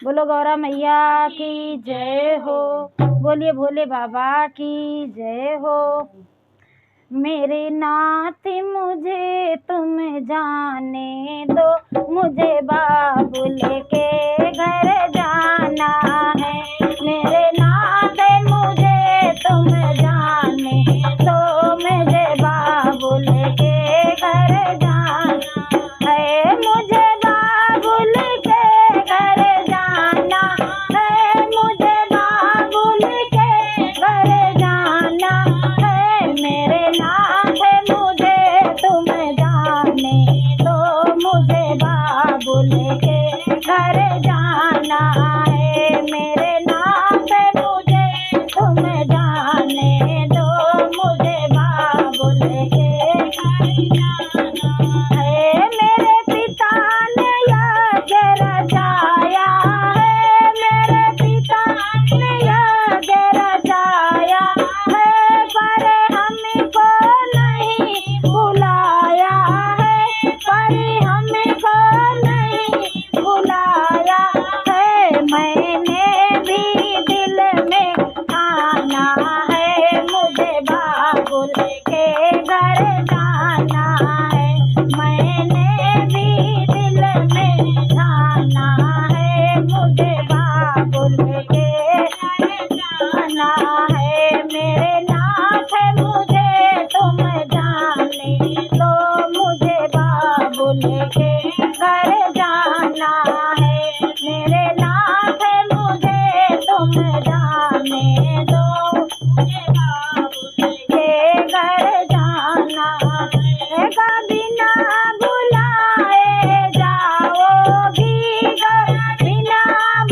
बोलो गौरा मैया की जय हो। बोलिए भोले बाबा की जय हो। मेरे नाथ मुझे तुम जाने दो, मुझे बाबुल के घर जाना है। मेरे नाथ मुझे तुम जाने दो, मुझे बाबुल के घर जाना है। मुझे बाबुल के घर जाना है, मुझे बाबुल के घर जाना है। मेरे नाथ मुझे तुम जाने दो, मुझे बाबुल के घर जाना है। मेरे नाथ मुझे तुम जाने दो, मुझे बाबुल के घर जाना है। मेरे पिता ने यज्ञ रचाया है, मेरे पिता ने यज्ञ रचाया है, पर हमको नहीं बुलाया है, पर हमको नहीं बुलाया है। मैंने भी दिल में आना है, मुझे बाबुल के घर जाना है। मैंने भी दिल में ठाना है, मुझे बाबुल के घर जाना है। मेरे नाथ मुझे तुम जाने दो, मुझे बाबुल के घर जाना है। मेरे नाथ मुझे तुम जाने दो, मुझे बाबुल के घर जाना है। बिना बुलाए जाओगी, बिना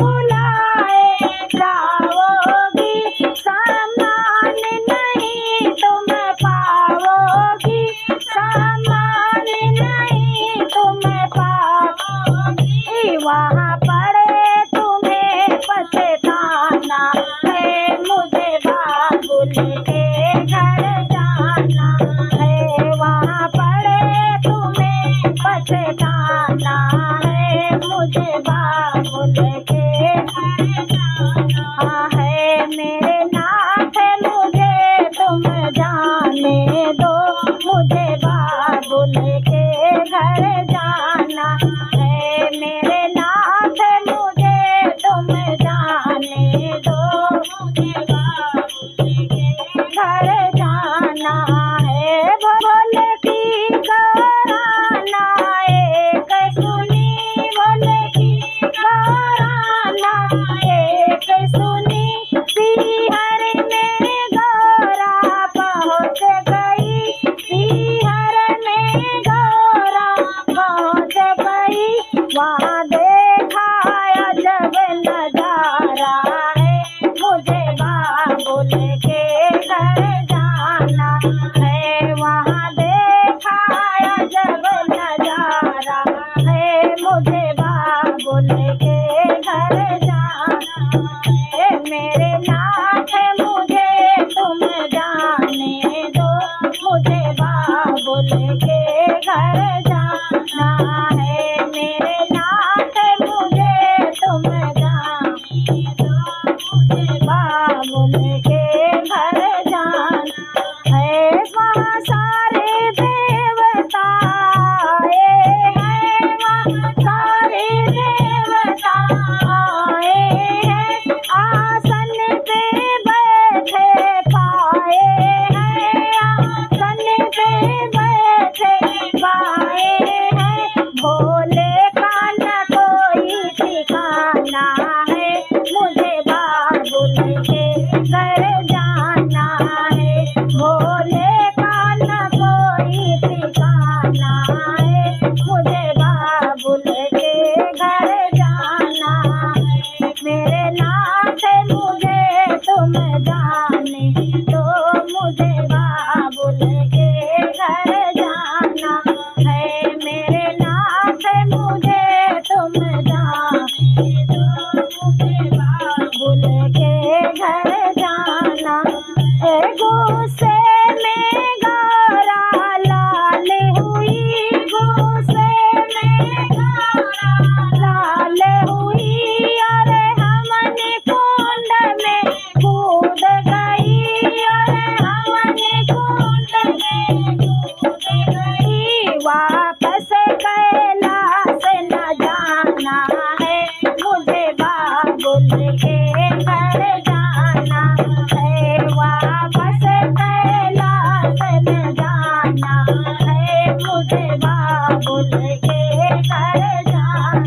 बुलाए जाओगी, सामान नहीं तुम पाओगी, सामान नहीं तुम पाओगी। वहाँ पड़े तुम्हें पछताना है, मुझे बाबुल के घर जाना है। वहाँ पड़े तुम्हें पछताना है, मुझे बाबुल के घर जाना है। मेरे नाथ मुझे तुम जाने दो, मुझे बाबुल के घर जाना है। मेरे नाथ मुझे तुम जाने दो, मुझे बाबुल के घर जाना है। भोले की गौराना एक सुनी, भोले की गौराना एक सुनी, बिहार में गौरा पहुँच गई, बिहार में गौरा पहुँच गई। वहाँ देखा अजब नजारा है, मुझे बाबुल के घर जाना है। वहाँ देखा अजब नजारा है, मुझे बाबुल के घर जाना है। मेरे नाथ मुझे तुम जाने दो, मुझे बाबुल के घर जाना है। मेरे नाथ मुझे तुम जाने दो, मुझे बाबुल के घर जाना है। वहाँ सारे देवता आए हैं, वहाँ सारे देवता आए हैं, आसन पे बैठे पाए हैं, आसन पे बैठे पाए हैं। भोले का न कोई ठिकाना है, मुझे बाबुल के घर जाना है। भोले का न कोई ठिकाना है, मुझे बाबुल के घर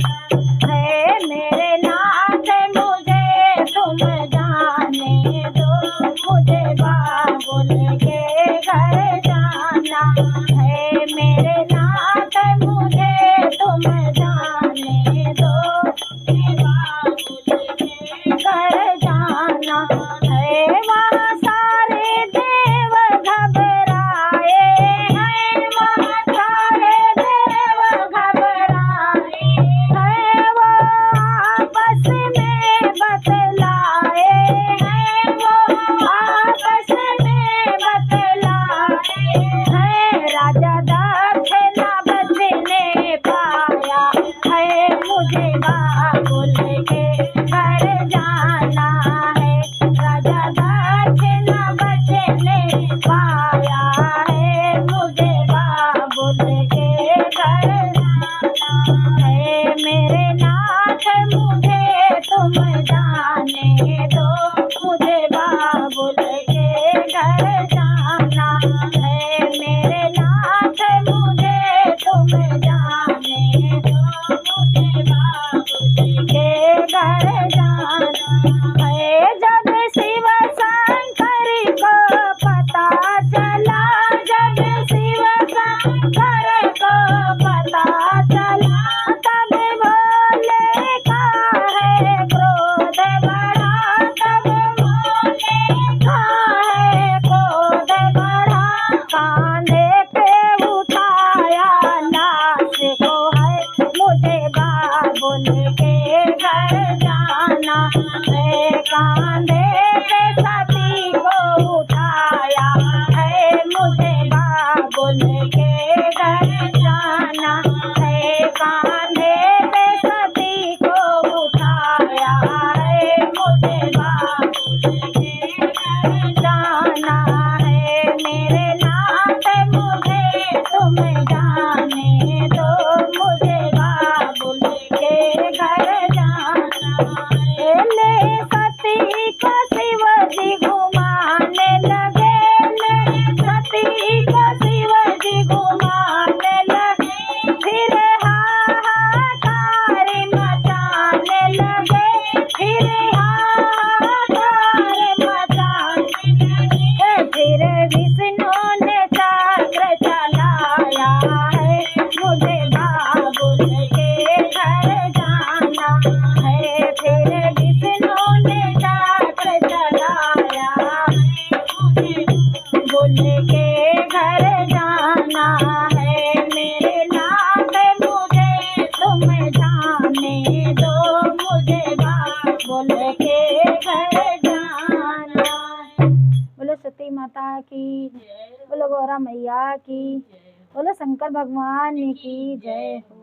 है मेरे नाथ मुझे तुम जाने दो, मुझे बाबुल के घर जाना है। मेरे नाथ मुझे तुम जाने दो, मुझे बाबुल के घर जाना है। वहाँ सारे देव घबराए हैं, वहाँ सारे देव घबराए हैं। वो आपस में बतलाए हैं, वो आपस में बतलाए हैं। राजा दक्ष न बचने पाया है, मुझे बाबुल के घर जाना है। राजा दक्ष न बचने पाया है, मुझे बाबुल के घर जाना है। मेरे नाथ मुझे तुम जाने दो, मुझे बाबुल के घर जाना है। मेरे नाथ मुझे तुम जाने दो, मुझे बाबुल के घर जाना है। जब शिव शंकर को पता चला, जब शिव शंकर को पता चला, तब भोले का है क्रोध बढ़ा, तब भोले का है क्रोध बढ़ा। कांधे पे उठाया लाश को है, मुझे बाबुल के घर जाना है। कांधे पे सती को उठाया है, मुझे बाबुल के घर जाना है। कांधे पे सती को उठाया है, मुझे बाबुल के घर जाना है। मेरे नाथ मुझे तुम जाने दो, मुझे बाबुल के घर जाना है। ले सती को शिव जी घुमाने लगे, ले सती को शिव जी घुमाने लगे। फिर हाहाकार मचाने लगे, फिर हाहाकार मचाने लगे। फिर विष्णु ने चक्र चलाया है, मुझे बाबुल के घर जाना है। फिर विष्णु ने चक्र चलाया है, मुझे बाबुल के घर जाना है। मेरे नाथ मुझे तुम जाने दो, मुझे बाबुल के घर जाना। बोलो सती माता की, बोलो गौरा मैया की, बोलो शंकर भगवान की जय हो।